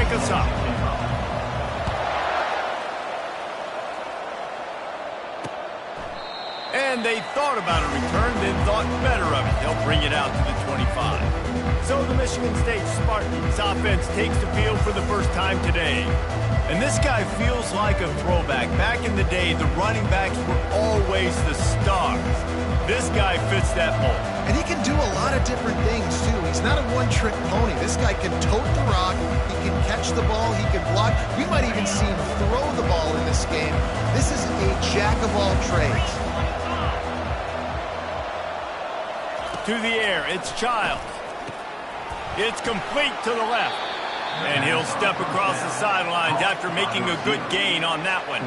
break us up. And they thought about a return, then thought better of it. They'll bring it out to the 25. So the Michigan State Spartans offense takes the field for the first time today. And this guy feels like a throwback. Back in the day, the running backs were always the stars. This guy fits that mold. And he can do a lot of different things, too. He's not a one-trick pony. This guy can tote the rock. He can catch the ball. He can block. We might even see him throw the ball in this game. This is a jack of all trades. To the air, it's Childs. It's complete to the left. And he'll step across the sidelines after making a good gain on that one.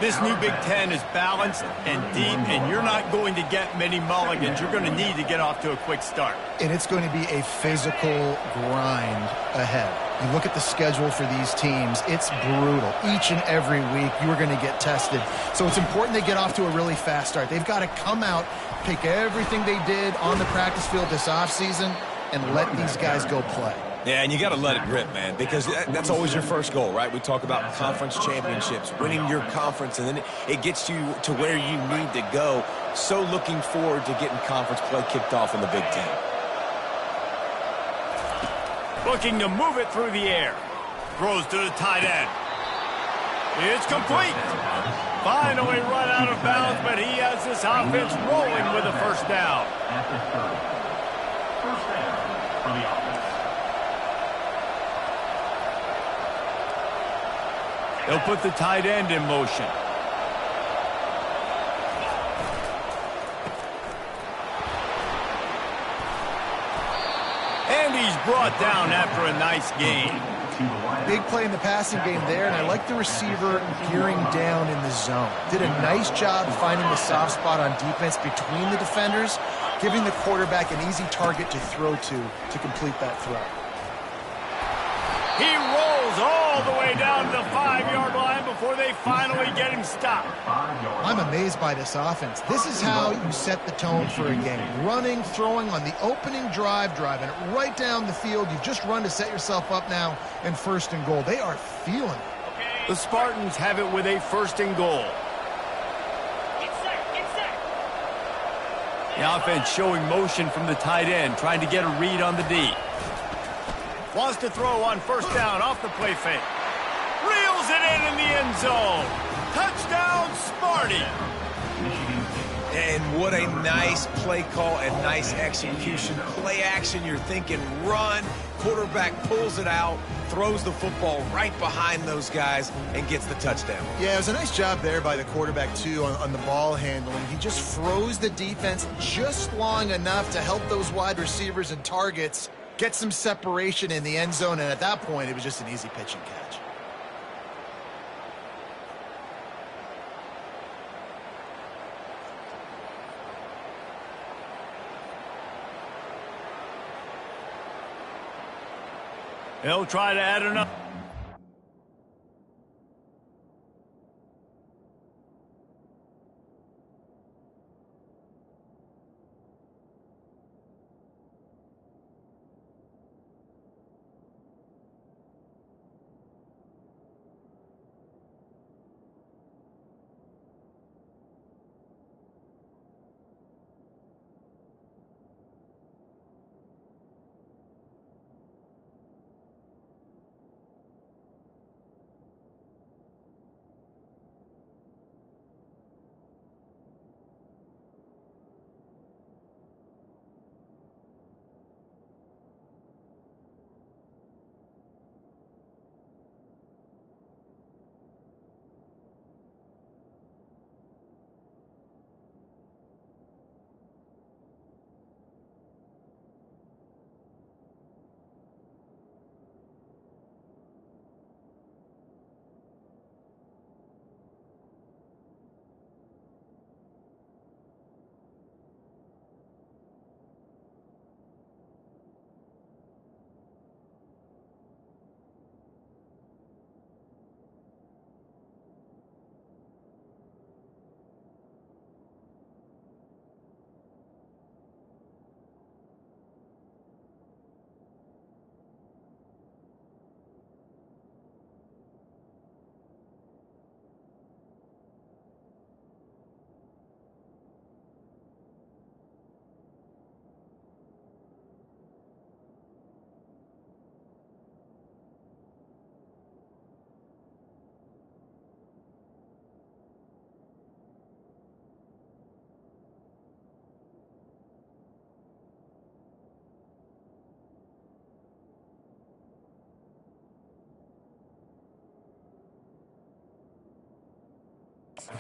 This new Big Ten is balanced and deep, and you're not going to get many mulligans. You're going to need to get off to a quick start. And it's going to be a physical grind ahead. You look at the schedule for these teams, it's brutal. Each and every week, you are going to get tested. So it's important they get off to a really fast start. They've got to come out, pick everything they did on the practice field this offseason, and let these guys go play. Yeah, and you got to let it rip, man, because that's always your first goal, right? We talk about conference championships, winning your conference, and then it gets you to where you need to go. So looking forward to getting conference play kicked off in the Big Ten. Looking to move it through the air. Throws to the tight end. It's complete. Finally run out of bounds, but he has this offense rolling with a first down. They'll put the tight end in motion. And he's brought down after a nice gain. Big play in the passing game there, and I like the receiver gearing down in the zone. Did a nice job finding the soft spot on defense between the defenders, giving the quarterback an easy target to throw to complete that throw. He rolls all the way down to the 5-yard line before they finally get him stopped. I'm amazed by this offense. This is how you set the tone for a game. Running, throwing on the opening drive, driving it right down the field. You've just run to set yourself up now in 1st and goal. They are feeling it. The Spartans have it with a 1st and goal. The offense showing motion from the tight end, trying to get a read on the D. Wants to throw on 1st down off the play fake. Reels it in the end zone. Touchdown, Sparty. And what a nice play call and nice execution. Play action, you're thinking run. Quarterback pulls it out, throws the football right behind those guys, and gets the touchdown. Yeah, it was a nice job there by the quarterback, too, on the ball handling. He just froze the defense just long enough to help those wide receivers and targets get some separation in the end zone, and at that point, it was just an easy pitch and catch. He'll try to add another.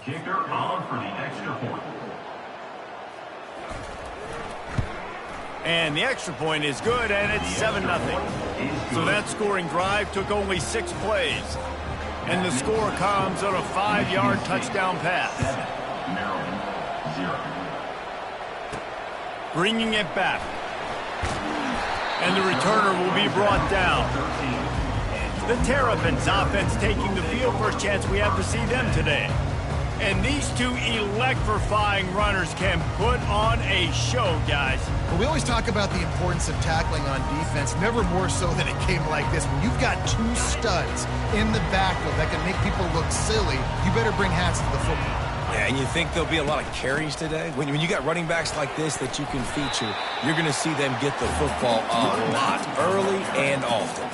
Kicker on for the extra point. And the extra point is good, and it's 7-0. So that scoring drive took only 6 plays. And the score comes on a 5-yard touchdown pass. Maryland, 0. Bringing it back. And the returner will be brought down. The Terrapins offense taking the field. First chance we have to see them today. And these two electrifying runners can put on a show, guys. Well, we always talk about the importance of tackling on defense, never more so than it came like this. When you've got 2 studs in the backfield that can make people look silly, you better bring hats to the football. Yeah, and you think there'll be a lot of carries today? When you got running backs like this that you can feature, you're going to see them get the football a lot, early and often.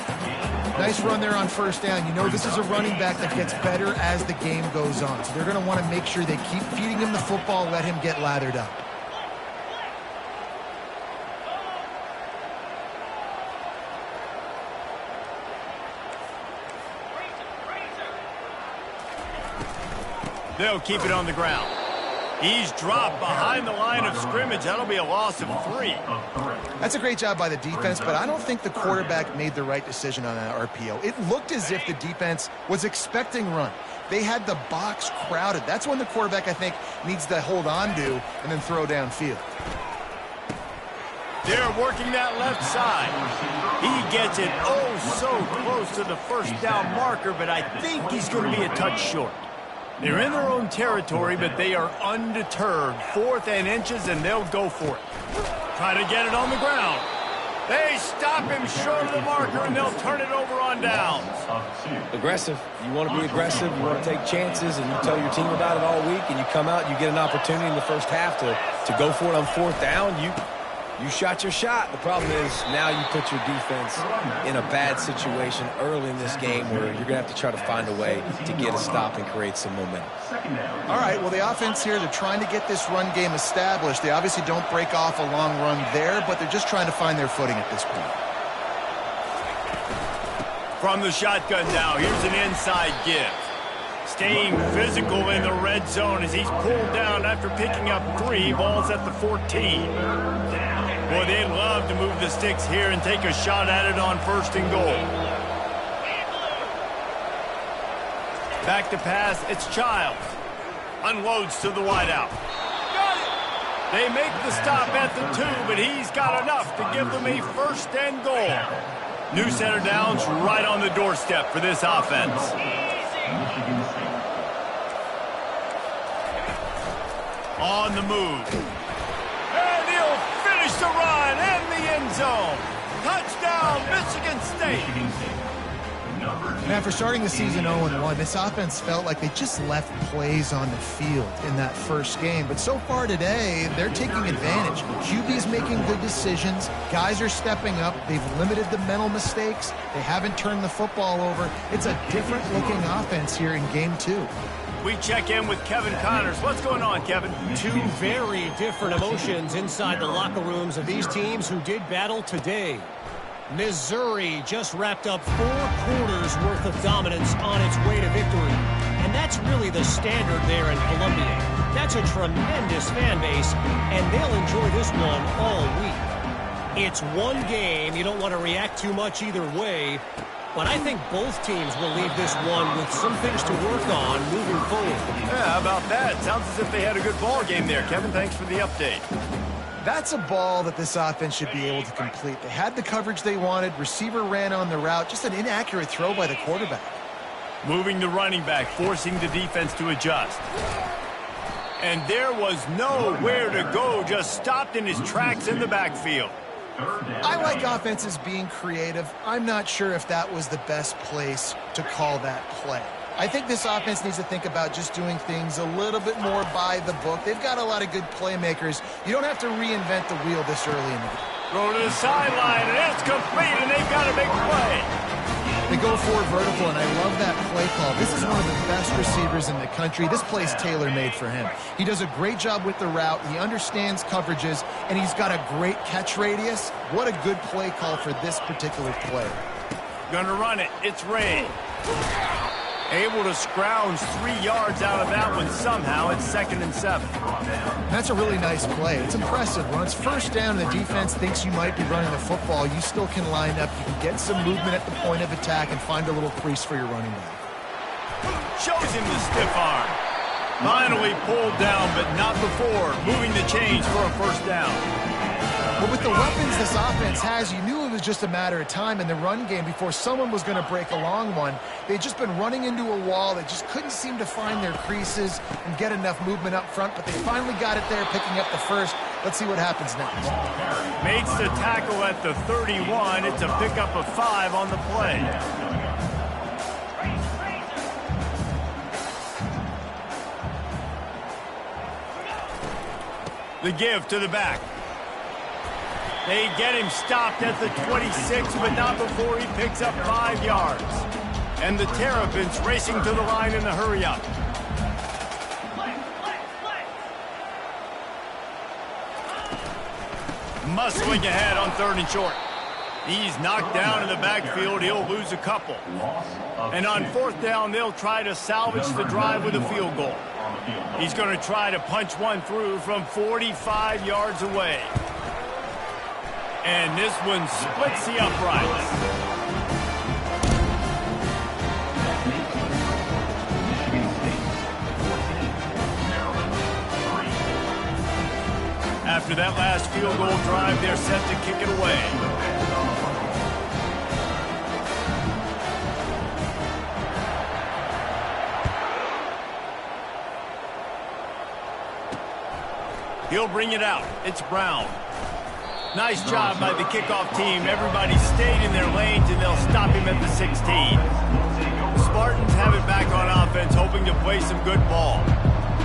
Nice run there on first down. You know this is a running back that gets better as the game goes on. So they're going to want to make sure they keep feeding him the football, let him get lathered up. They'll keep it on the ground. He's dropped behind the line of scrimmage. That'll be a loss of 3. That's a great job by the defense, but I don't think the quarterback made the right decision on that RPO. It looked as if the defense was expecting run. They had the box crowded. That's when the quarterback, I think, needs to hold on to and then throw downfield. They're working that left side. He gets it oh so close to the first down marker, but I think he's going to be a touch short. They're in their own territory, but they are undeterred. 4th and inches, and they'll go for it. Try to get it on the ground. They stop him short of the marker, and they'll turn it over on downs. Aggressive. You want to be aggressive. You want to take chances, and you tell your team about it all week, and you come out, you get an opportunity in the first half to go for it on 4th down. You shot your shot. The problem is now you put your defense in a bad situation early in this game where you're going to have to try to find a way to get a stop and create some momentum. All right, well, the offense here, they're trying to get this run game established. They obviously don't break off a long run there, but they're just trying to find their footing at this point. From the shotgun now, here's an inside give. Staying physical in the red zone as he's pulled down after picking up 3 balls at the 14. Boy, they'd love to move the sticks here and take a shot at it on 1st and goal. Back to pass, it's Childs. Unloads to the wideout. They make the stop at the 2, but he's got enough to give them a 1st and goal. New set of downs right on the doorstep for this offense. On the move. And he'll finish the run and the end zone. Touchdown, Michigan State. And after starting the season 0-1, this offense felt like they just left plays on the field in that first game. But so far today, they're taking advantage. QB's making good decisions. Guys are stepping up. They've limited the mental mistakes. They haven't turned the football over. It's a different-looking offense here in Game 2. We check in with Kevin Connors. What's going on, Kevin? 2 very different emotions inside the locker rooms of these teams who did battle today. Missouri just wrapped up 4 quarters worth of dominance on its way to victory. And that's really the standard there in Columbia. That's a tremendous fan base, and they'll enjoy this one all week. It's one game. You don't want to react too much either way. But I think both teams will leave this one with some things to work on moving forward. Yeah, how about that? Sounds as if they had a good ball game there. Kevin, thanks for the update. That's a ball that this offense should be able to complete. They had the coverage they wanted. Receiver ran on the route. Just an inaccurate throw by the quarterback. Moving the running back, forcing the defense to adjust. And there was nowhere to go. Just stopped in his tracks in the backfield. I like offenses being creative. I'm not sure if that was the best place to call that play. I think this offense needs to think about just doing things a little bit more by the book. They've got a lot of good playmakers. You don't have to reinvent the wheel this early in the game. Throw to the sideline, and it's complete, and they've got a big play. They go forward vertical, and I love that play call. This is one of the best receivers in the country. This play's tailor-made for him. He does a great job with the route. He understands coverages, and he's got a great catch radius. What a good play call for this particular player. Gonna run it. It's Ray. Able to scrounge 3 yards out of that one somehow. It's 2nd and 7. That's a really nice play. It's impressive. When it's first down and the defense thinks you might be running the football, you still can line up. You can get some movement at the point of attack and find a little crease for your running back. Shows him the stiff arm. Finally pulled down, but not before moving the chains for a first down. But with the weapons this offense has, you knew it was just a matter of time in the run game before someone was going to break a long one. They'd just been running into a wall. They just couldn't seem to find their creases and get enough movement up front, but they finally got it there, picking up the first. Let's see what happens next. Makes the tackle at the 31. It's a pickup of 5 on the play. The give to the back. They get him stopped at the 26, but not before he picks up 5 yards. And the Terrapins racing to the line in the hurry-up. Muscling ahead on 3rd and short. He's knocked down in the backfield. He'll lose a couple. And on 4th down, they'll try to salvage the drive with a field goal. He's going to try to punch one through from 45 yards away. And this one splits the uprights. After that last field goal drive, they're set to kick it away. He'll bring it out. It's Brown. Nice job by the kickoff team. Everybody stayed in their lanes, and they'll stop him at the 16. Spartans have it back on offense, hoping to play some good ball.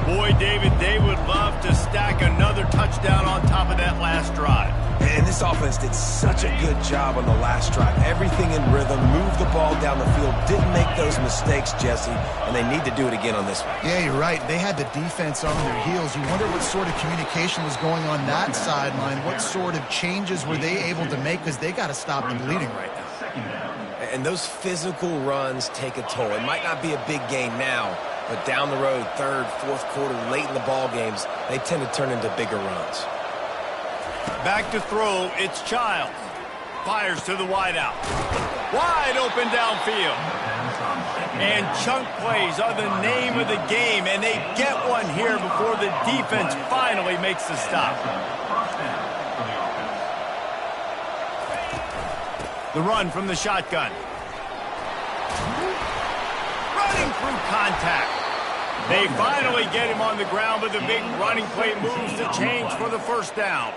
Boy, David, they would love to stack another touchdown on top of that last drive. And this offense did such a good job on the last drive. Everything in rhythm, moved the ball down the field, didn't make those mistakes, Jesse, and they need to do it again on this one. Yeah, you're right. They had the defense on their heels. You wonder what sort of communication was going on that sideline. What sort of changes were they able to make, because they got to stop the bleeding right now. And those physical runs take a toll. It might not be a big gain now, but down the road, 3rd, 4th quarter, late in the ball games, they tend to turn into bigger runs. Back to throw, it's Childs. Fires to the wideout. Wide open downfield. And chunk plays are the name of the game, and they get one here before the defense finally makes the stop. The run from the shotgun. Running through contact. They finally get him on the ground, but the big running play moves the chains for the first down.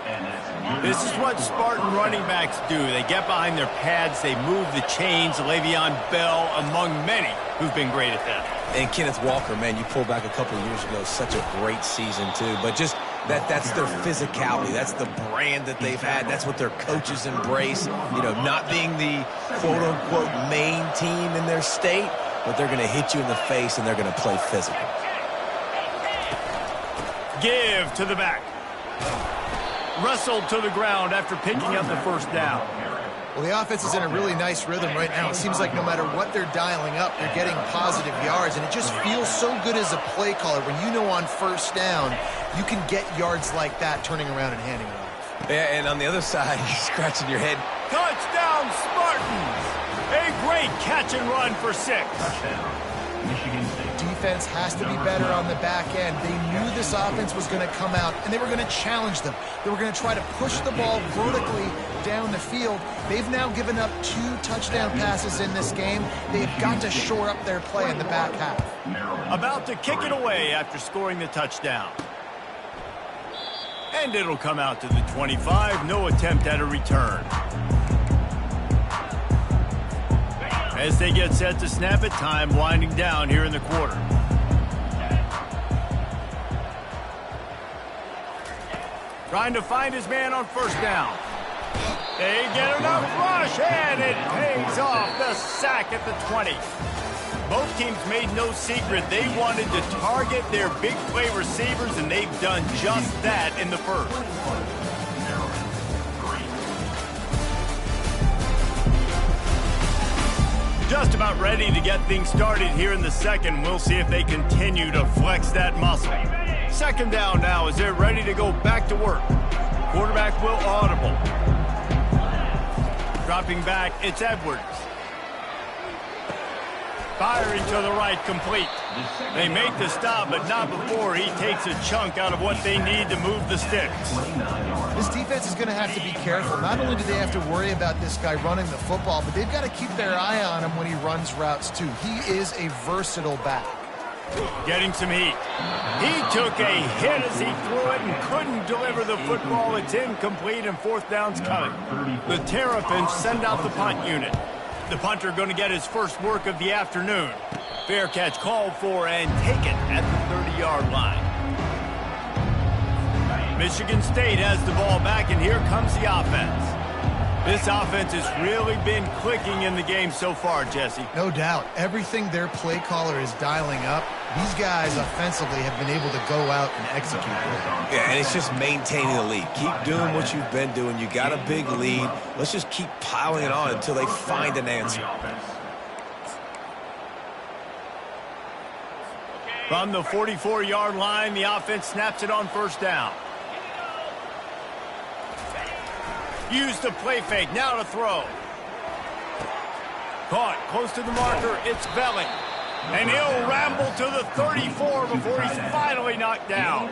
This is what Spartan running backs do. They get behind their pads, they move the chains. Le'Veon Bell among many who've been great at that. And Kenneth Walker, man, you pull back a couple of years ago, such a great season too. But just that's their physicality. That's the brand that they've had. That's what their coaches embrace. You know, not being the quote-unquote main team in their state, but they're going to hit you in the face and they're going to play physical. Give to the back. Wrestled to the ground after picking up the first down. Well, the offense is in a really nice rhythm right now. It seems like no matter what they're dialing up, they're getting positive yards, and it just feels so good as a play caller when you know on first down you can get yards like that turning around and handing it off. Yeah, and on the other side, you're scratching your head. Touchdown, Spartans! A great catch and run for 6. Defense has to be better on the back end. They knew this offense was going to come out, and they were going to challenge them. They were going to try to push the ball vertically down the field. They've now given up 2 touchdown passes in this game. They've got to shore up their play in the back half. About to kick it away after scoring the touchdown. And it'll come out to the 25. No attempt at a return. As they get set to snap it, time winding down here in the quarter. Trying to find his man on first down. They get enough rush, and it pays off. The sack at the 20. Both teams made no secret they wanted to target their big play receivers, and they've done just that in the first. Just about ready to get things started here in the second. We'll see if they continue to flex that muscle. Second down now as they're ready to go back to work. Quarterback will audible. Dropping back, it's Edwards. Firing to the right, complete. They make the stop, but not before he takes a chunk out of what they need to move the sticks. This defense is going to have to be careful. Not only do they have to worry about this guy running the football, but they've got to keep their eye on him when he runs routes too. He is a versatile back. Getting some heat. He took a hit as he threw it and couldn't deliver the football. It's incomplete and fourth down's coming. The Terrapins send out the punt unit. The punter going to get his first work of the afternoon. Fair catch called for and taken at the 30-yard line. Michigan State has the ball back, and here comes the offense. This offense has really been clicking in the game so far, Jesse. No doubt. Everything their play caller is dialing up, these guys offensively have been able to go out and execute. Yeah, and it's just maintaining the lead. Keep doing what you've been doing. You got a big lead. Let's just keep piling it on until they find an answer. From the 44-yard line, the offense snaps it on first down. Use the play fake, now to throw. Caught, close to the marker, it's Belling. And he'll ramble to the 34 before he's finally knocked down.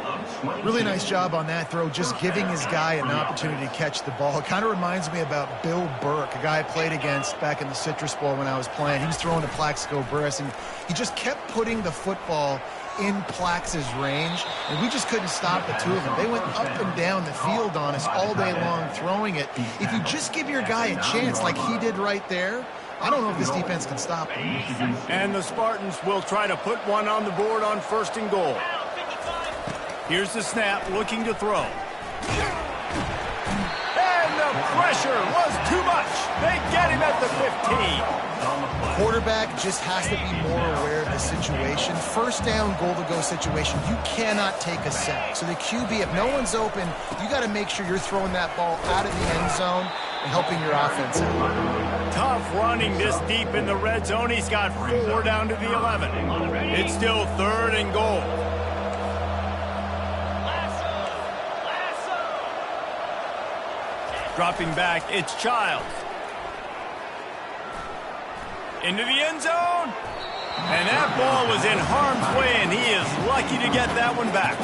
Really nice job on that throw, just giving his guy an opportunity to catch the ball. It kind of reminds me about Bill Burke, a guy I played against back in the Citrus Bowl when I was playing. He was throwing to Plaxico Burress, and he just kept putting the football in Plax's range, and we just couldn't stop the two of them. They went up and down the field on us all day long throwing it. If you just give your guy a chance like he did right there, I don't know if this defense can stop him. And the Spartans will try to put one on the board on first and goal. Here's the snap, looking to throw. And the pressure was too much. They get him at the 15. Quarterback just has to be more aware of the situation. First down, goal-to-go situation, you cannot take a sack. So the QB, if no one's open, you got to make sure you're throwing that ball out of the end zone and helping your offense out. Tough running this deep in the red zone. He's got 4 down to the 11. It's still third and goal. Dropping back, it's Childs. Into the end zone. And that ball was in harm's way, and he is lucky to get that one back.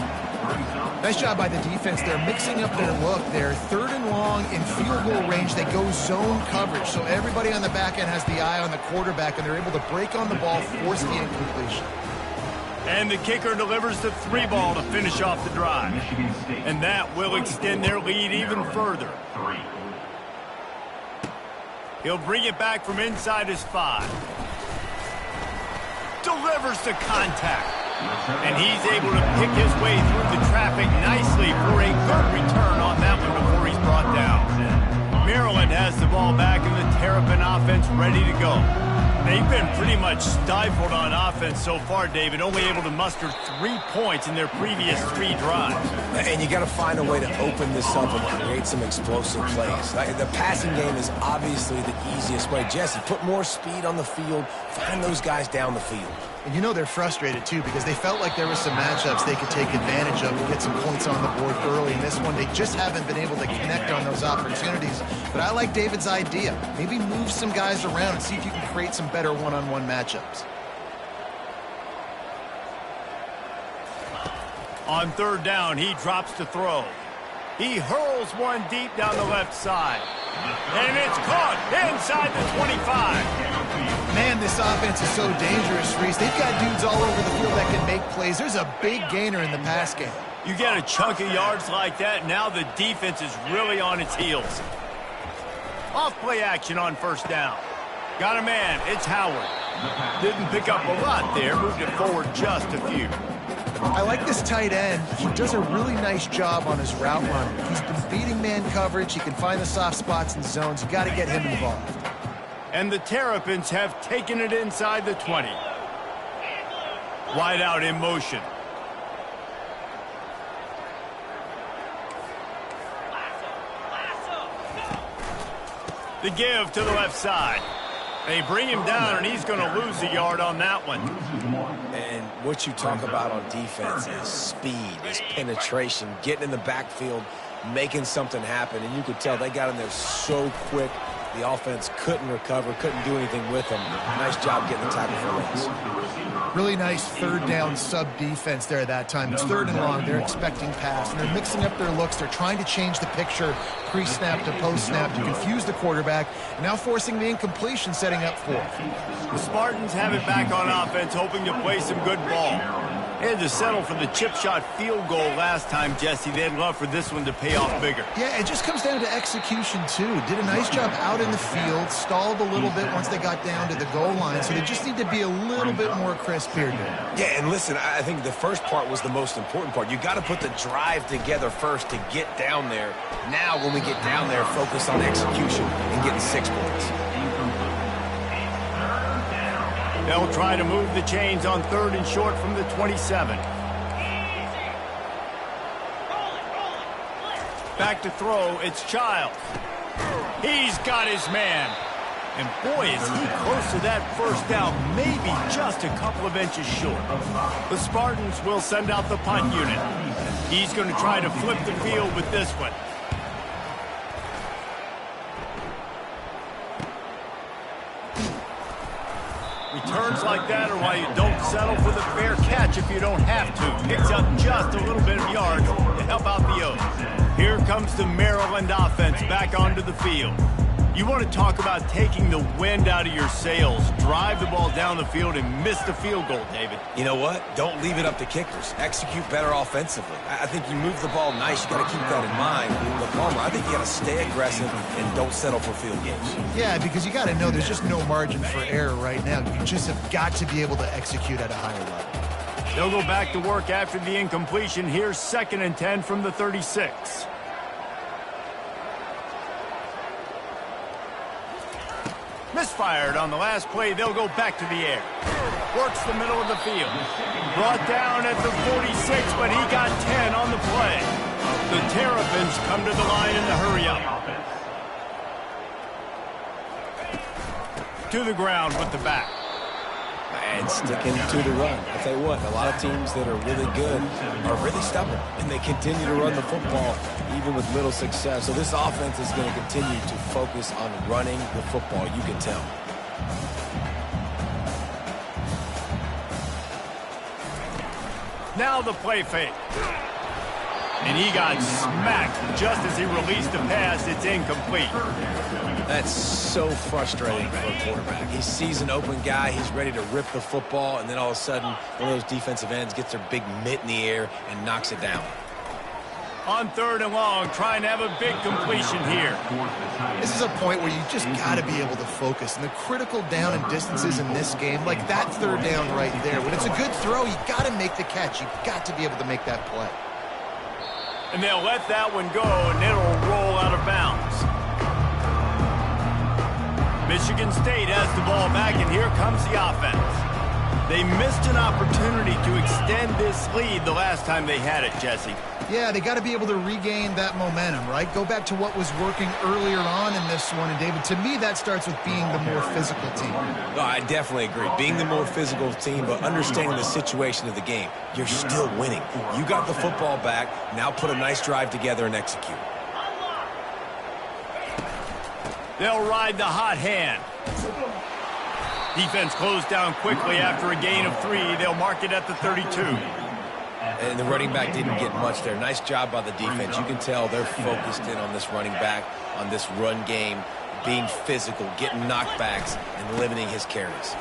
Nice job by the defense. They're mixing up their look. They're third and long in field goal range. They go zone coverage. So everybody on the back end has the eye on the quarterback, and they're able to break on the ball, force the incompletion. And the kicker delivers the 3 ball to finish off the drive. And that will extend their lead even further. He'll bring it back from inside his 5. Delivers to contact. And he's able to pick his way through the traffic nicely for a good return on that one before he's brought down. Maryland has the ball back and the Terrapin offense ready to go. They've been pretty much stifled on offense so far, David, only able to muster 3 points in their previous 3 drives. And you got to find a way to open this up and create some explosive plays. The passing game is obviously the easiest way. Jesse, put more speed on the field, find those guys down the field. And you know they're frustrated, too, because they felt like there were some matchups they could take advantage of and get some points on the board early. In this one, they just haven't been able to connect on those opportunities. But I like David's idea. Maybe move some guys around and see if you can create some better one-on-one matchups. On third down, he drops to throw. He hurls one deep down the left side. And it's caught inside the 25. Man, this offense is so dangerous, Reese. They've got dudes all over the field that can make plays. There's a big gainer in the pass game. You get a chunk of yards like that, now the defense is really on its heels. Off play action on first down. Got a man, it's Howard. Didn't pick up a lot there, moved it forward just a few. I like this tight end. He does a really nice job on his route run. He's been beating man coverage. He can find the soft spots and zones. You got to get him involved. And the Terrapins have taken it inside the 20. Wide out in motion. The give to the left side. They bring him down, and he's going to lose a yard on that one. And what you talk about on defense is speed, is penetration, getting in the backfield, making something happen. And you could tell they got in there so quick. The offense couldn't recover, couldn't do anything with them. Nice job getting the tackle for loss. Really nice third down sub-defense there at that time. It's third and long. They're expecting pass, and they're mixing up their looks. They're trying to change the picture pre-snap to post-snap to confuse the quarterback, and now forcing the incompletion, setting up fourth. The Spartans have it back on offense, hoping to play some good ball. They had to settle for the chip shot field goal last time, Jesse. They'd love for this one to pay off bigger. Yeah, it just comes down to execution, too. Did a nice job out in the field, stalled a little bit once they got down to the goal line, so they just need to be a little bit more crisp here. Yeah, and listen, I think the first part was the most important part. You got to put the drive together first to get down there. Now, when we get down there, focus on execution and getting 6 points. They'll try to move the chains on third and short from the 27. Back to throw, it's Childs. He's got his man. And boy, is he close to that first down, maybe just a couple of inches short. The Spartans will send out the punt unit. He's going to try to flip the field with this one. Returns like that are why you don't settle for the fair catch if you don't have to. Picks up just a little bit of yards to help out the O's. Here comes the Maryland offense back onto the field. You want to talk about taking the wind out of your sails. Drive the ball down the field and miss the field goal, David. You know what? Don't leave it up to kickers. Execute better offensively. I think you move the ball nice. You got to keep that in mind. But Palmer, I think you got to stay aggressive and don't settle for field goals. Yeah, because you got to know there's just no margin for error right now. You just have got to be able to execute at a higher level. They'll go back to work after the incompletion. Here's 2nd and 10 from the 36. Misfired on the last play. They'll go back to the air. Works the middle of the field. Brought down at the 46, but he got 10 on the play. The Terrapins come to the line in the hurry-up. To the ground with the back. And sticking to the run. I tell you what, a lot of teams that are really good are really stubborn, and they continue to run the football even with little success. So this offense is going to continue to focus on running the football, you can tell. Now the play fake. And he got smacked just as he released the pass. It's incomplete. That's so frustrating for a quarterback. He sees an open guy, he's ready to rip the football, and then all of a sudden, one of those defensive ends gets their big mitt in the air and knocks it down. On 3rd and long, trying to have a big completion here. This is a point where you just got to be able to focus. And the critical down and distances in this game, like that 3rd down right there, when it's a good throw, you got to make the catch. You've got to be able to make that play. And they'll let that one go, and it'll roll out of bounds. Michigan State has the ball back, and here comes the offense. They missed an opportunity to extend this lead the last time they had it, Jesse. Yeah, they got to be able to regain that momentum, right? Go back to what was working earlier on in this one. And, David, to me, that starts with being the more physical team. No, I definitely agree. Being the more physical team, but understanding the situation of the game. You're still winning. You got the football back. Now put a nice drive together and execute. They'll ride the hot hand. Defense closed down quickly after a gain of 3. They'll mark it at the 32. And the running back didn't get much there. Nice job by the defense. You can tell they're focused in on this running back, on this run game, being physical, getting knockbacks, and limiting his carries.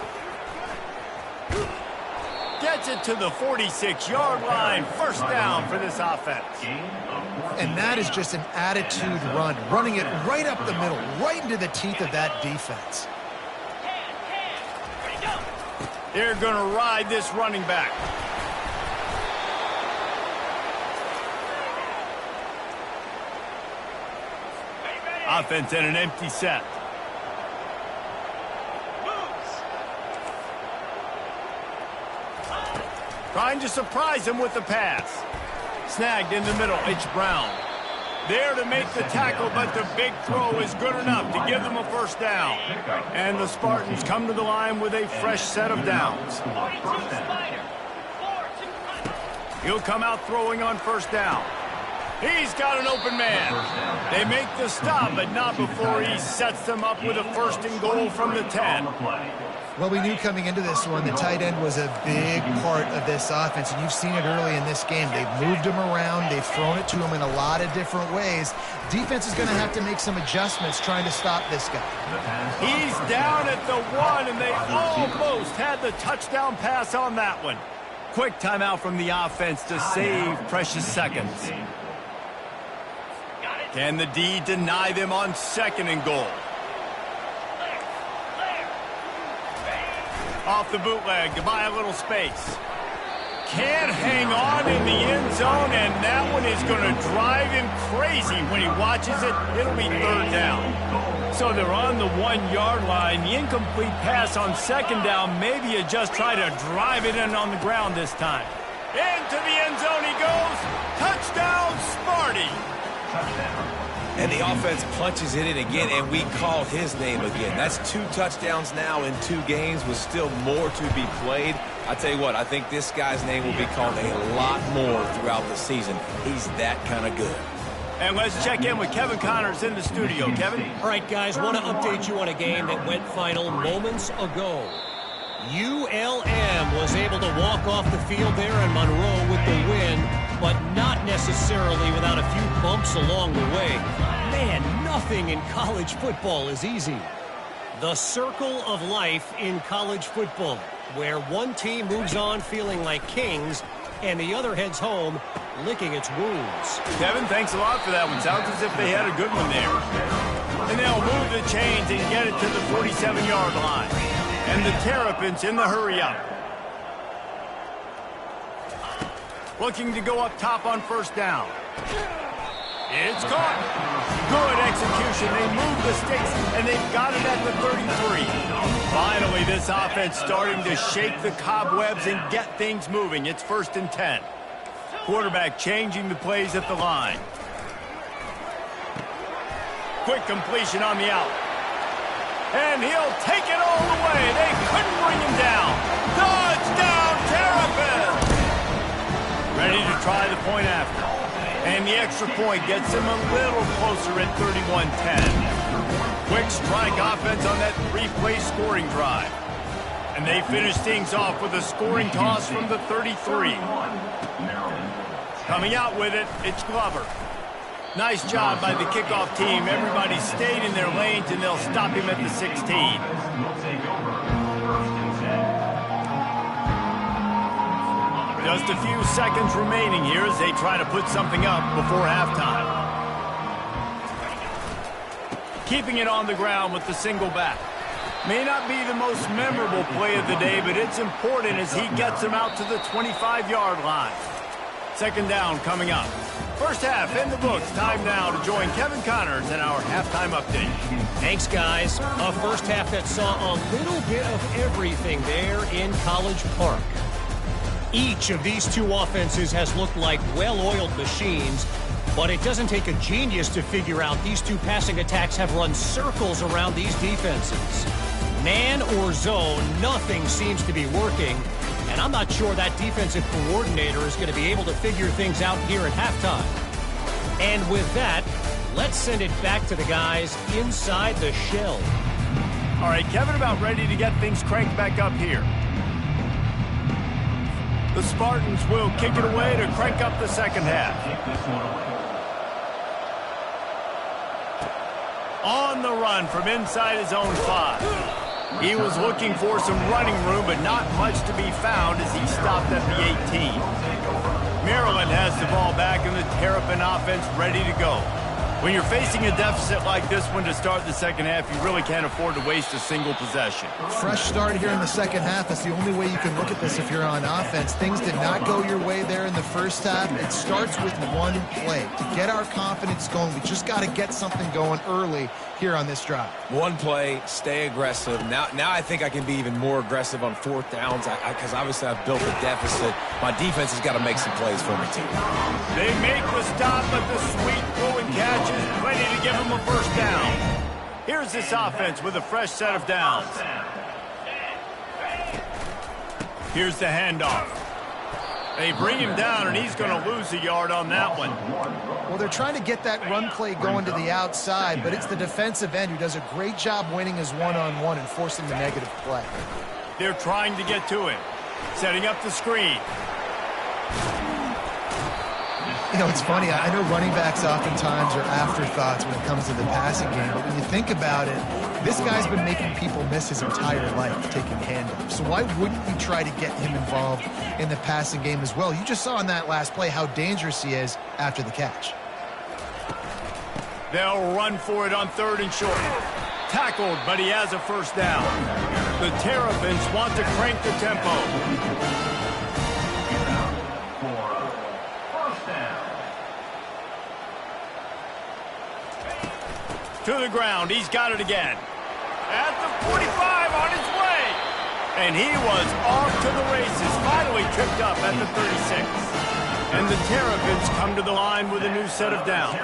Gets it to the 46-yard line. First down for this offense. And that is just an attitude run, running it right up the middle, right into the teeth of that defense. They're going to ride this running back. Offense in an empty set. Trying to surprise him with the pass. Snagged in the middle. It's Brown. There to make the tackle, but the big throw is good enough to give them a first down. And the Spartans come to the line with a fresh set of downs. He'll come out throwing on first down. He's got an open man. They make the stop, but not before he sets them up with a first and goal from the 10. Well, we knew coming into this one, the tight end was a big part of this offense, and you've seen it early in this game. They've moved him around. They've thrown it to him in a lot of different ways. Defense is going to have to make some adjustments trying to stop this guy. He's down at the 1, and they almost had the touchdown pass on that one. Quick timeout from the offense to save precious seconds. Can the D deny them on second and goal? Off the bootleg to buy a little space. Can't hang on in the end zone, and that one is going to drive him crazy when he watches it. It'll be third down. So they're on the 1-yard line. The incomplete pass on second down. Maybe you just try to drive it in on the ground this time. Into the end zone he goes. Touchdown, Sparty. And the offense punches it in again, and we call his name again. That's 2 touchdowns now in 2 games with still more to be played. I tell you what, I think this guy's name will be called a lot more throughout the season. He's that kind of good. And let's check in with Kevin Connors in the studio. Kevin? All right, guys, want to update you on a game that went final moments ago. ULM was able to walk off the field there in Monroe with the win, but not necessarily without a few bumps along the way. Man, nothing in college football is easy. The circle of life in college football, where one team moves on feeling like kings and the other heads home licking its wounds. Kevin, thanks a lot for that one. Sounds as if they had a good one there. And they'll move the chains and get it to the 47-yard line. And the Terrapins in the hurry-up. Looking to go up top on first down. It's caught. Good execution. They move the sticks, and they've got it at the 33. Finally, this offense starting to shake the cobwebs and get things moving. It's 1st and 10. Quarterback changing the plays at the line. Quick completion on the out. And he'll take it all the way. They couldn't bring him down. Touchdown, Terrapins! Ready to try the point after. And the extra point gets him a little closer at 31-10. Quick strike offense on that 3-play scoring drive. And they finish things off with a scoring toss from the 33. Coming out with it, it's Glover. Nice job by the kickoff team. Everybody stayed in their lanes, and they'll stop him at the 16. Just a few seconds remaining here as they try to put something up before halftime. Keeping it on the ground with the single back. May not be the most memorable play of the day, but it's important as he gets them out to the 25-yard line. Second down coming up. First half in the books. Time now to join Kevin Connors in our halftime update. Thanks, guys. A first half that saw a little bit of everything there in College Park. Each of these two offenses has looked like well-oiled machines, but it doesn't take a genius to figure out these two passing attacks have run circles around these defenses. Man or zone, nothing seems to be working. And I'm not sure that defensive coordinator is going to be able to figure things out here at halftime. And with that, let's send it back to the guys inside the shell. All right, Kevin, about ready to get things cranked back up here. The Spartans will kick it away to crank up the second half. On the run from inside his own 5. He was looking for some running room, but not much to be found as he stopped at the 18. Maryland has the ball back and the Terrapin offense ready to go. When you're facing a deficit like this one to start the second half, you really can't afford to waste a single possession. Fresh start here in the second half. That's the only way you can look at this if you're on offense. Things did not go your way there in the first half. It starts with one play. To get our confidence going, we just got to get something going early here on this drive. One play, stay aggressive. Now I think I can be even more aggressive on 4th downs because obviously I've built a deficit. My defense has got to make some plays for me, too. They make the stop, but the sweet throwing one catch is plenty to give him a first down. Here's this offense with a fresh set of downs. Here's the handoff. They bring him down, and he's going to lose a yard on that one. Well, they're trying to get that run play going to the outside, but it's the defensive end who does a great job winning his one-on-one and forcing the negative play. They're trying to get to him, setting up the screen. You know, it's funny. I know running backs oftentimes are afterthoughts when it comes to the passing game, but when you think about it, this guy's been making people miss his entire life taking handoffs. So why wouldn't you try to get him involved in the passing game as well? You just saw in that last play how dangerous he is after the catch. They'll run for it on 3rd and short. Tackled, but he has a first down. The Terrapins want to crank the tempo. To the ground, he's got it again. At the 45, on his way. And he was off to the races, finally tripped up at the 36. And the Terrapins come to the line with a new set of downs.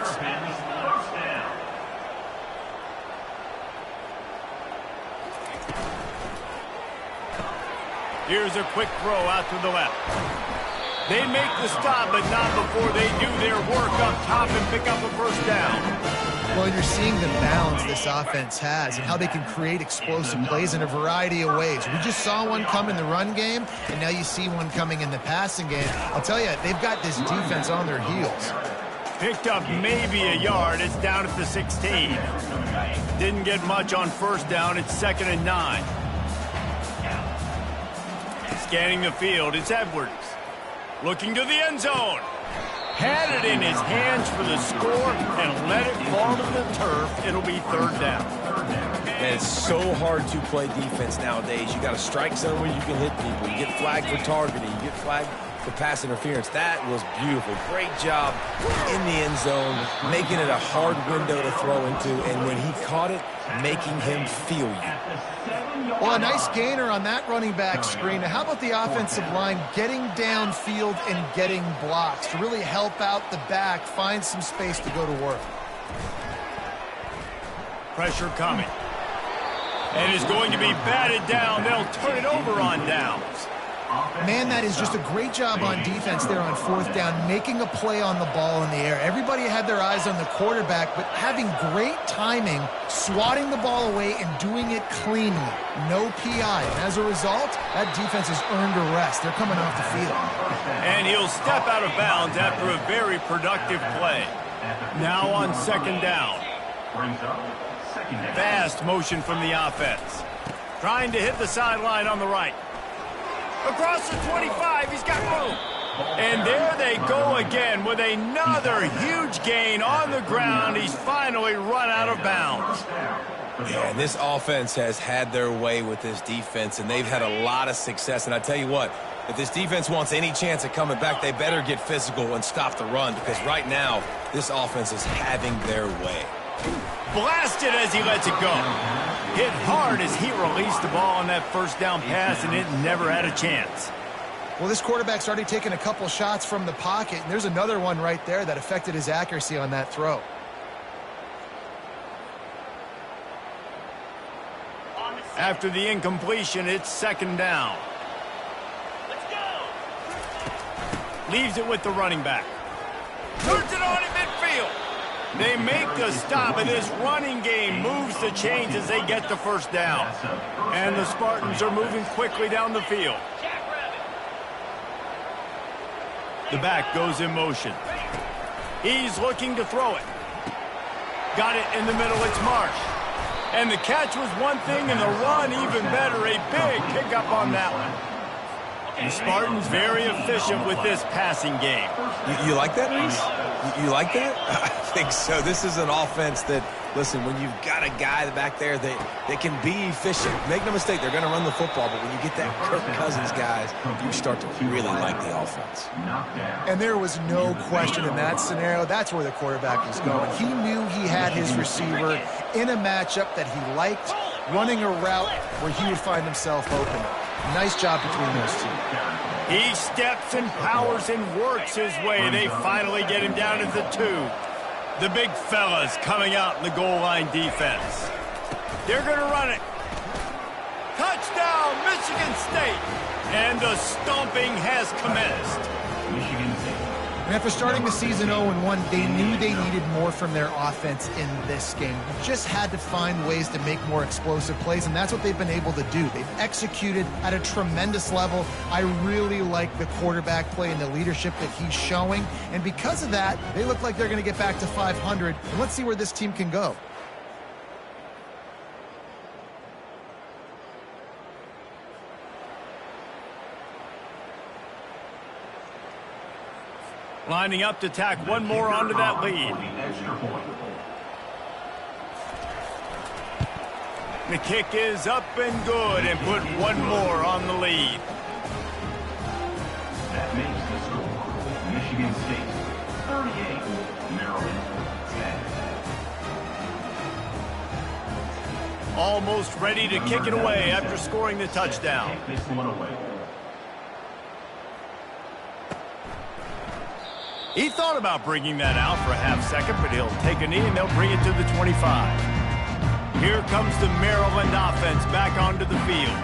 Here's a quick throw out to the left. They make the stop, but not before they do their work up top and pick up a first down. Well, you're seeing the balance this offense has and how they can create explosive plays in a variety of ways. We just saw one come in the run game, and now you see one coming in the passing game. I'll tell you, they've got this defense on their heels. Picked up maybe a yard. It's down at the 16. Didn't get much on first down. It's 2nd and 9. Scanning the field, it's Edwards. Looking to the end zone. Had it in his hands for the score and let it fall to the turf. It'll be 3rd down. Man, it's so hard to play defense nowadays. You got a strike zone where you can hit people. You get flagged for targeting. You get flagged for pass interference. That was beautiful. Great job in the end zone, making it a hard window to throw into, and when he caught it, making him feel you. Well, a nice gainer on that running back screen. Now, how about the offensive line getting downfield and getting blocks to really help out the back, find some space to go to work? Pressure coming. And is going to be batted down. They'll turn it over on downs. Man, that is just a great job on defense there on 4th down, making a play on the ball in the air. Everybody had their eyes on the quarterback, but having great timing, swatting the ball away, and doing it cleanly. No PI. And as a result, that defense has earned a rest. They're coming off the field. And he'll step out of bounds after a very productive play. Now on 2nd down. Fast motion from the offense. Trying to hit the sideline on the right. Across the 25, he's got room. And there they go again with another huge gain on the ground. He's finally run out of bounds. Yeah, and this offense has had their way with this defense, and they've had a lot of success. And I tell you what, if this defense wants any chance of coming back, they better get physical and stop the run, because right now, this offense is having their way. Blasted as he lets it go. Hit hard as he released the ball on that first down pass, and it never had a chance. Well, this quarterback's already taken a couple shots from the pocket, and there's another one right there that affected his accuracy on that throw. After the incompletion, it's 2nd down. Leaves it with the running back. Turns it on in midfield. They make the stop, and this running game moves the chains as they get the first down. And the Spartans are moving quickly down the field. The back goes in motion. He's looking to throw it. Got it in the middle, it's Marsh. And the catch was one thing, and the run even better. A big pickup on that one. The Spartans very efficient with this passing game. You like that, Reese? You like that? I think so. This is an offense that, listen, when you've got a guy back there that can be efficient, make no mistake, they're going to run the football, but when you get that Kirk Cousins guys, you start to really like the offense. And there was no question in that scenario. That's where the quarterback was going. He knew he had his receiver in a matchup that he liked, running a route where he would find himself open. Nice job between those two. He steps and powers and works his way. They finally get him down at the 2. The big fellas coming out in the goal line defense. They're going to run it. Touchdown, Michigan State. And the stomping has commenced. Michigan State. And after starting the season 0-1, they knew they needed more from their offense in this game. Just had to find ways to make more explosive plays, and that's what they've been able to do. They've executed at a tremendous level. I really like the quarterback play and the leadership that he's showing. And because of that, they look like they're going to get back to 500. And let's see where this team can go. Lining up to tack one more onto that lead. The kick is up and good and put one more on the lead. That makes the score Michigan State 38, Maryland 10. Almost ready to kick it away after scoring the touchdown. Take this one away. He thought about bringing that out for a half second, but he'll take a knee and they'll bring it to the 25. Here comes the Maryland offense back onto the field.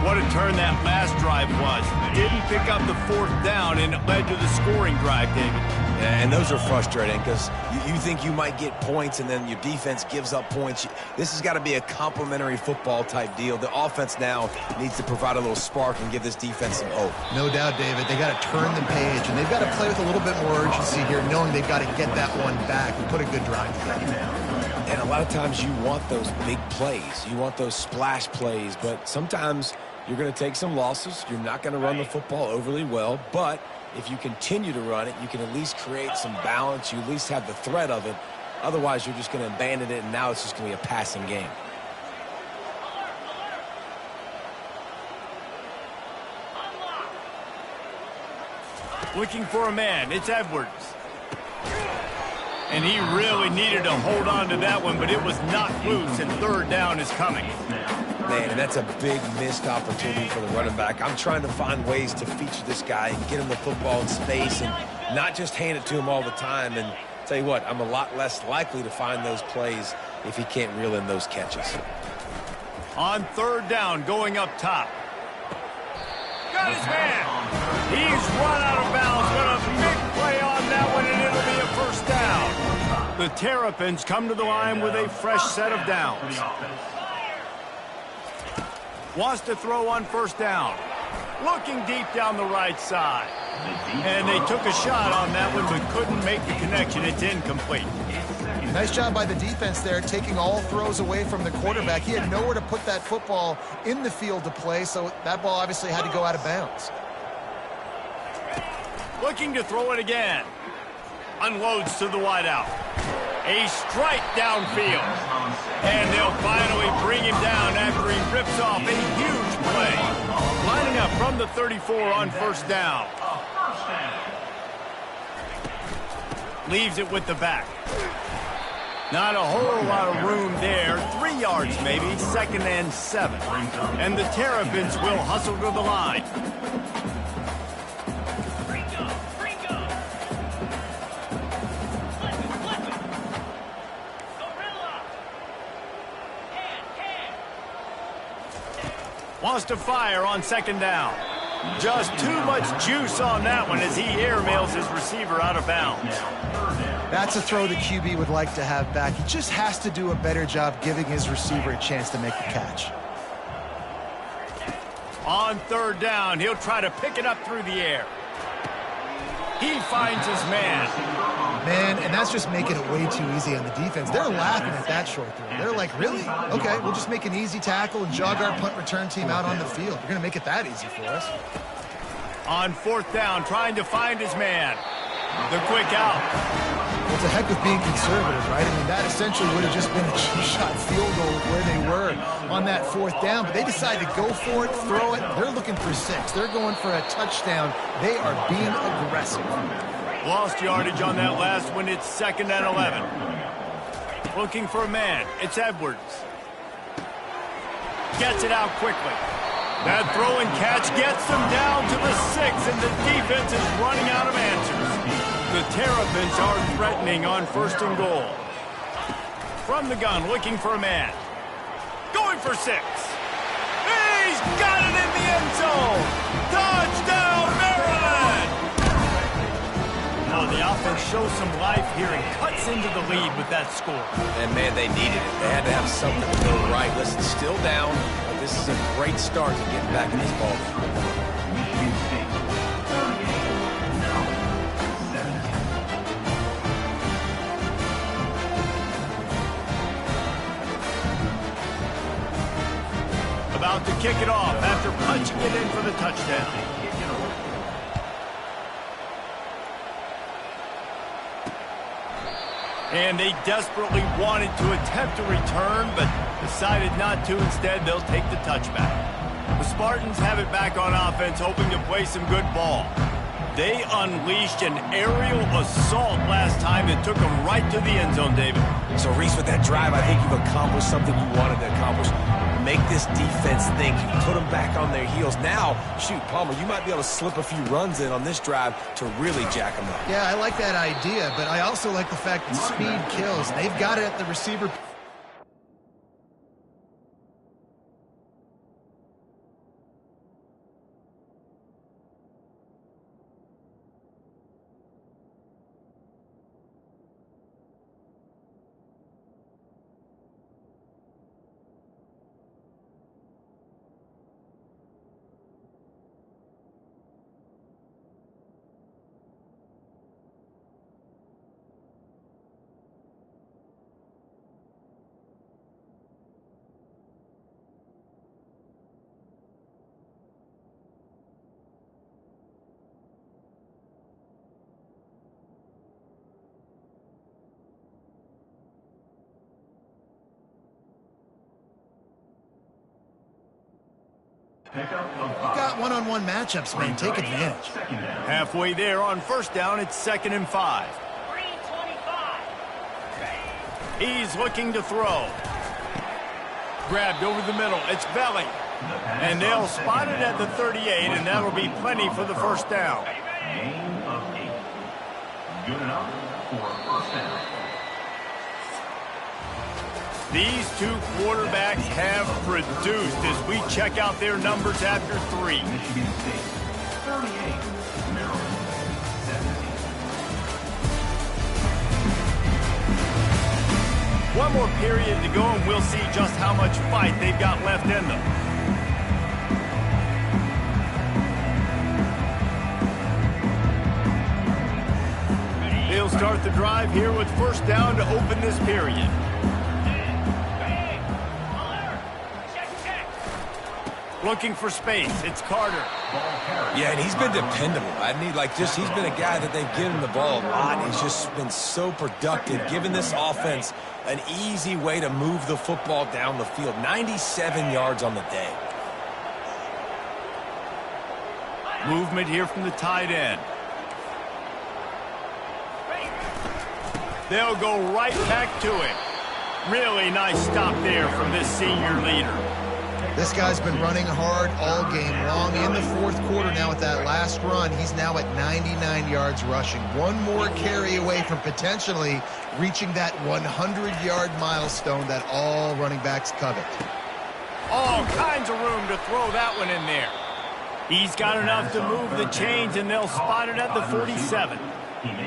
What a turn that last drive was. Didn't pick up the fourth down, and it led to the scoring drive, David. Yeah, and those are frustrating because you think you might get points and then your defense gives up points. This has got to be a complementary football type deal. The offense now needs to provide a little spark and give this defense some hope. No doubt, David. They got to turn the page, and they've got to play with a little bit more urgency here, knowing they've got to get that one back and put a good drive together. And a lot of times you want those big plays. You want those splash plays, but sometimes you're going to take some losses. You're not going to run the football overly well, but if you continue to run it, you can at least create some balance. You at least have the threat of it. Otherwise, you're just going to abandon it, and now it's just going to be a passing game. Looking for a man. It's Edwards. And he really needed to hold on to that one, but it was knocked loose, and third down is coming. Man, and that's a big missed opportunity for the running back. I'm trying to find ways to feature this guy and get him the football in space and not just hand it to him all the time. And tell you what, I'm a lot less likely to find those plays if he can't reel in those catches. On third down, going up top. Got his man. He's run out of bounds, but a big play on that one, and it'll be a first down. The Terrapins come to the line with a fresh set of downs. Wants to throw on first down. Looking deep down the right side. And they took a shot on that one, but couldn't make the connection. It's incomplete. Nice job by the defense there, taking all throws away from the quarterback. He had nowhere to put that football in the field to play, so that ball obviously had to go out of bounds. Looking to throw it again. Unloads to the wideout. A strike downfield. And they'll finally bring him down after he rips off a huge play. Lining up from the 34 on first down. Leaves it with the back. Not a whole lot of room there. 3 yards maybe, 2nd and 7. And the Terrapins will hustle to the line. Wants to fire on 2nd down. Just too much juice on that one as he airmails his receiver out of bounds. That's a throw the QB would like to have back. He just has to do a better job giving his receiver a chance to make the catch. On third down, he'll try to pick it up through the air. He finds his man. Man, and that's just making it way too easy on the defense. They're laughing at that short throw. They're like, really? Okay, we'll just make an easy tackle and jog our punt return team out on the field. You're going to make it that easy for us. On fourth down, trying to find his man. The quick out. Well, it's a heck of being conservative, right? I mean, that essentially would have just been a cheap-shot field goal where they were on that fourth down, but they decided to go for it, throw it. They're looking for 6. They're going for a touchdown. They are being aggressive. Lost yardage on that last one. It's 2nd and 11. Looking for a man. It's Edwards. Gets it out quickly. That throw and catch gets them down to the 6, and the defense is running out of answers. The The Terrapins are threatening on 1st and goal. From the gun, looking for a man. Going for 6. He's got it in the end zone. Touchdown, Maryland! Oh, the offense shows some life here and cuts into the lead with that score. And, man, they needed it. They had to have something to go right. Listen, still down, but this is a great start to getting back in this ballgame. Michigan State, 38, now 17. About to kick it off after punching it in for the touchdown. And they desperately wanted to attempt a return, but decided not to. Instead, they'll take the touchback. The Spartans have it back on offense, hoping to play some good ball. They unleashed an aerial assault last time that took them right to the end zone, David. So, Reese, with that drive, I think you've accomplished something you wanted to accomplish. Make this defense think. You put them back on their heels. Now, shoot, Palmer, you might be able to slip a few runs in on this drive to really jack them up. Yeah, I like that idea, but I also like the fact that speed kills. They've got it at the receiver. Pickup of You got one-on-one matchups, man. Take advantage. Halfway there on 1st down, it's 2nd and 5. He's looking to throw. Grabbed over the middle. It's Belly. And they'll spot it at the 38, and that'll be plenty for the 1st down. Gain of 8. Good enough for a 1st down. These two quarterbacks have produced as we check out their numbers after 3. Michigan State, 38, Maryland, 17. One more period to go, and we'll see just how much fight they've got left in them. They'll start the drive here with 1st down to open this period. Looking for space. It's Carter. Yeah, and he's been dependable. He's been a guy that they've given the ball a lot. He's just been so productive, giving this offense an easy way to move the football down the field. 97 yards on the day. Movement here from the tight end. They'll go right back to it. Really nice stop there from this senior leader. This guy's been running hard all game long. In the 4th quarter now with that last run, he's now at 99 yards rushing. One more carry away from potentially reaching that 100-yard milestone that all running backs covet. All kinds of room to throw that one in there. He's got enough to move the chains, and they'll spot it at the 47.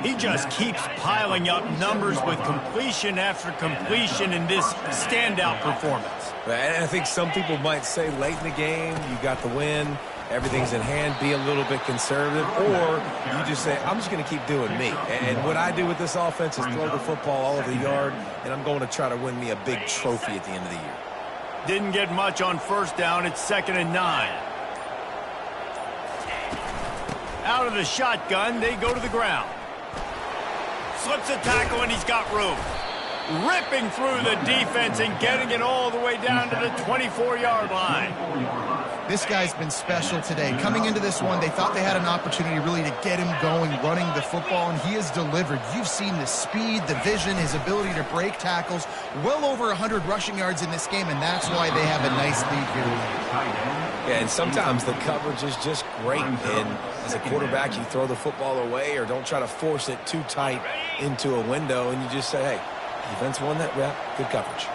He just keeps piling up numbers with completion after completion in this standout performance. And I think some people might say late in the game, you got the win, everything's in hand, be a little bit conservative, or you just say, I'm just going to keep doing me. And what I do with this offense is throw the football all over the yard, and I'm going to try to win me a big trophy at the end of the year. Didn't get much on 1st down. It's 2nd and 9. Out of the shotgun, they go to the ground. Slips a tackle, and he's got room. Ripping through the defense and getting it all the way down to the 24-yard line. This guy's been special today. Coming into this one, they thought they had an opportunity really to get him going, running the football, and he has delivered. You've seen the speed, the vision, his ability to break tackles. Well over 100 rushing yards in this game, and that's why they have a nice lead here tonight. Yeah, and sometimes the coverage is just great. And as a quarterback, you throw the football away or don't try to force it too tight into a window, and you just say, hey, defense won that rep, good coverage.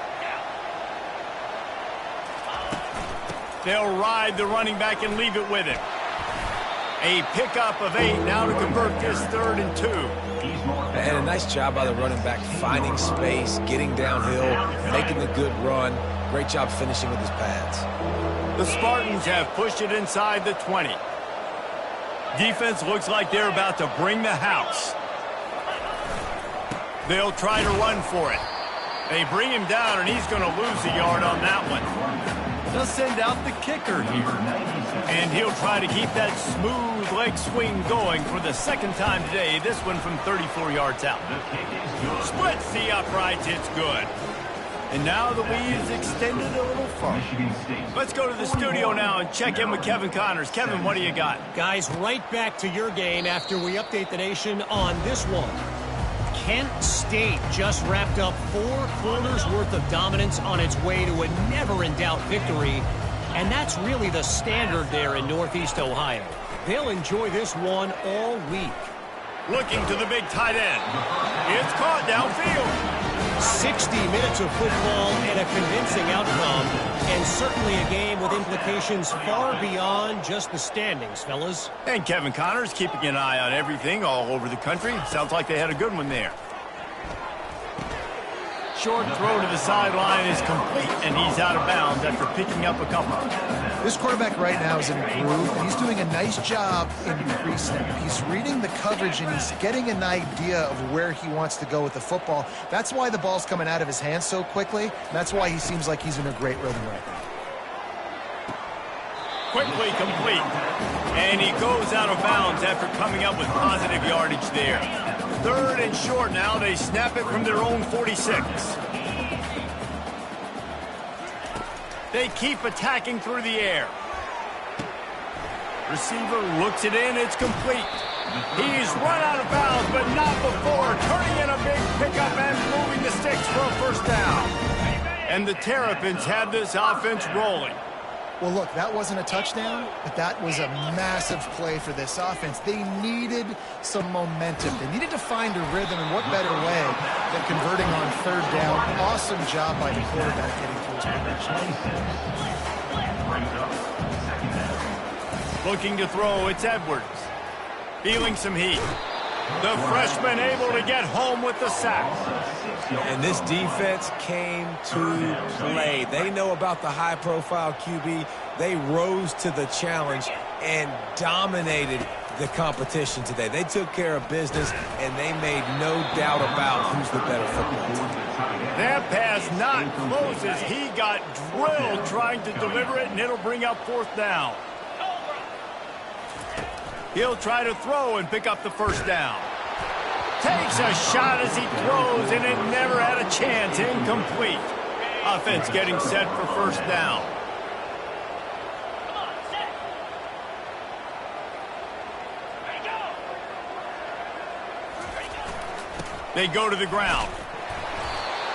They'll ride the running back and leave it with him. A pickup of 8 now to convert this 3rd and 2. And a nice job by the running back finding space, getting downhill, making the good run. Great job finishing with his pads. The Spartans have pushed it inside the 20. Defense looks like they're about to bring the house. They'll try to run for it. They bring him down, and he's going to lose a yard on that one. They'll send out the kicker here. And he'll try to keep that smooth leg swing going for the 2nd time today. This one from 34 yards out. Splits the uprights. It's good. And now the lead is extended a little further. Let's go to the studio now and check in with Kevin Connors. Kevin, what do you got? Guys, right back to your game after we update the nation on this one. Kent State just wrapped up 4 quarters worth of dominance on its way to a never-in-doubt victory. And that's really the standard there in Northeast Ohio. They'll enjoy this one all week. Looking to the big tight end. It's caught downfield. 60 minutes of football and a convincing outcome, and certainly a game with implications far beyond just the standings, fellas. And Kevin Connors keeping an eye on everything all over the country. Sounds like they had a good one there. Short throw to the sideline is complete, and he's out of bounds after picking up a couple. This quarterback right now is in a groove, and he's doing a nice job in pre-snap. He's reading the coverage, and he's getting an idea of where he wants to go with the football. That's why the ball's coming out of his hands so quickly, and that's why he seems like he's in a great rhythm right now. Quickly complete. And he goes out of bounds after coming up with positive yardage there. 3rd and short now. They snap it from their own 46. They keep attacking through the air. Receiver looks it in. It's complete. He's run out of bounds, but not before. Turning in a big pickup and moving the sticks for a 1st down. And the Terrapins have this offense rolling. Well, look, that wasn't a touchdown, but that was a massive play for this offense. They needed some momentum. They needed to find a rhythm, and what better way than converting on 3rd down. Awesome job by the quarterback getting to his progression. Looking to throw, it's Edwards. Feeling some heat. The freshman able to get home with the sack. And this defense came to play. They know about the high-profile QB. They rose to the challenge and dominated the competition today. They took care of business, and they made no doubt about who's the better football team. That pass not close as he got drilled trying to deliver it, and it'll bring up 4th down. He'll try to throw and pick up the 1st down. Takes a shot as he throws, and it never had a chance. Incomplete. Offense getting set for 1st down. They go to the ground.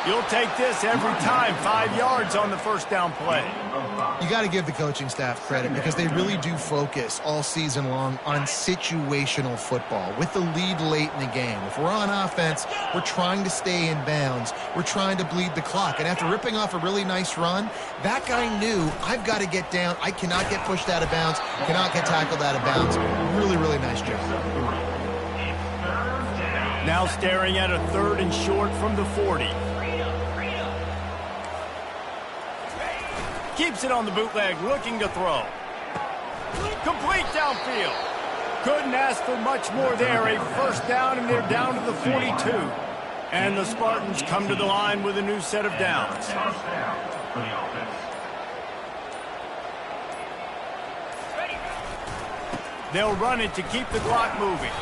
You'll take this every time. 5 yards on the 1st down play. You got to give the coaching staff credit because they really do focus all season long on situational football with the lead late in the game. If we're on offense, we're trying to stay in bounds. We're trying to bleed the clock. And after ripping off a really nice run, that guy knew, I've got to get down. I cannot get pushed out of bounds, cannot get tackled out of bounds. Really, really nice job. Now staring at a 3rd and short from the 40. Keeps it on the bootleg, looking to throw. Complete downfield. Couldn't ask for much more there. A 1st down, and they're down to the 42. And the Spartans come to the line with a new set of downs. They'll run it to keep the clock moving.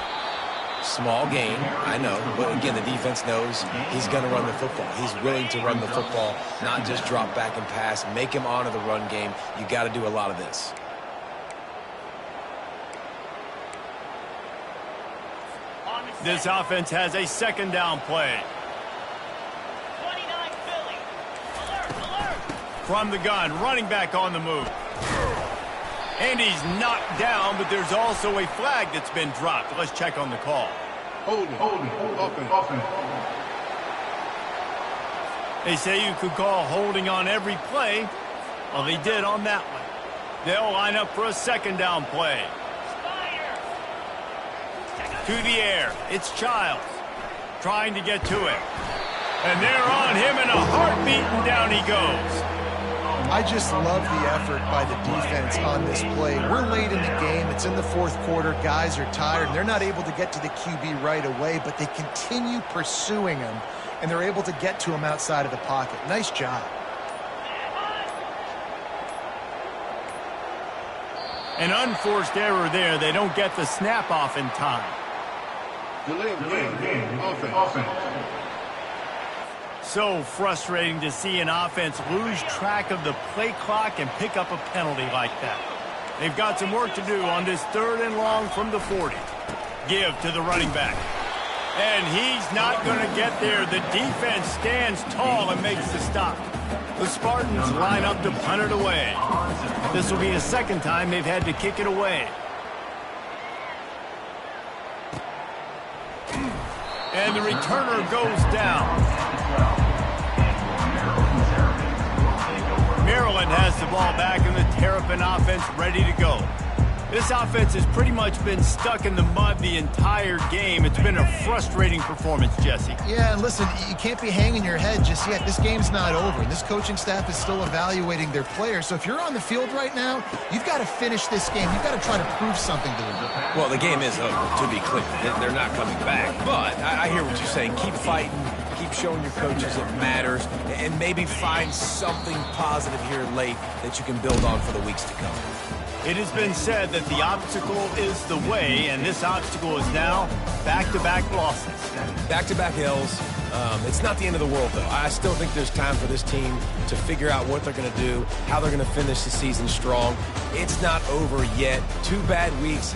Small gain, I know, but again, the defense knows he's going to run the football. He's willing to run the football, not just drop back and pass, make him honor the run game. You got to do a lot of this. This offense has a second down play. 29 Philly. Alert, alert. From the gun, running back on the move. And he's knocked down, but there's also a flag that's been dropped. Let's check on the call. Holding, offense. They say you could call holding on every play. Well, they did on that one. They'll line up for a second down play. To the air, it's Childs. Trying to get to it. And they're on him in a heartbeat, and down he goes. I just love the effort by the defense on this play. We're late in the game. It's in the fourth quarter. Guys are tired, and they're not able to get to the QB right away, but they continue pursuing him, and they're able to get to him outside of the pocket. Nice job. An unforced error there. They don't get the snap off in time. Delay game. Offense. So frustrating to see an offense lose track of the play clock and pick up a penalty like that. They've got some work to do on this 3rd and long from the 40. Give to the running back. And he's not going to get there. The defense stands tall and makes the stop. The Spartans line up to punt it away. This will be the second time they've had to kick it away. And the returner goes down. Maryland has the ball back and the Terrapin offense ready to go. This offense has pretty much been stuck in the mud the entire game. It's been a frustrating performance, Jesse. Yeah, and listen, you can't be hanging your head just yet. This game's not over. This coaching staff is still evaluating their players. So if you're on the field right now, you've got to finish this game. You've got to try to prove something to them. Well, the game is over, to be clear. They're not coming back. But I hear what you're saying. Keep fighting. Keep showing your coaches it matters. And maybe find something positive here late that you can build on for the weeks to come. It has been said that the obstacle is the way, and this obstacle is now back-to-back losses. Back-to-back L's. It's not the end of the world, though. I still think there's time for this team to figure out what they're going to do, how they're going to finish the season strong. It's not over yet. 2 bad weeks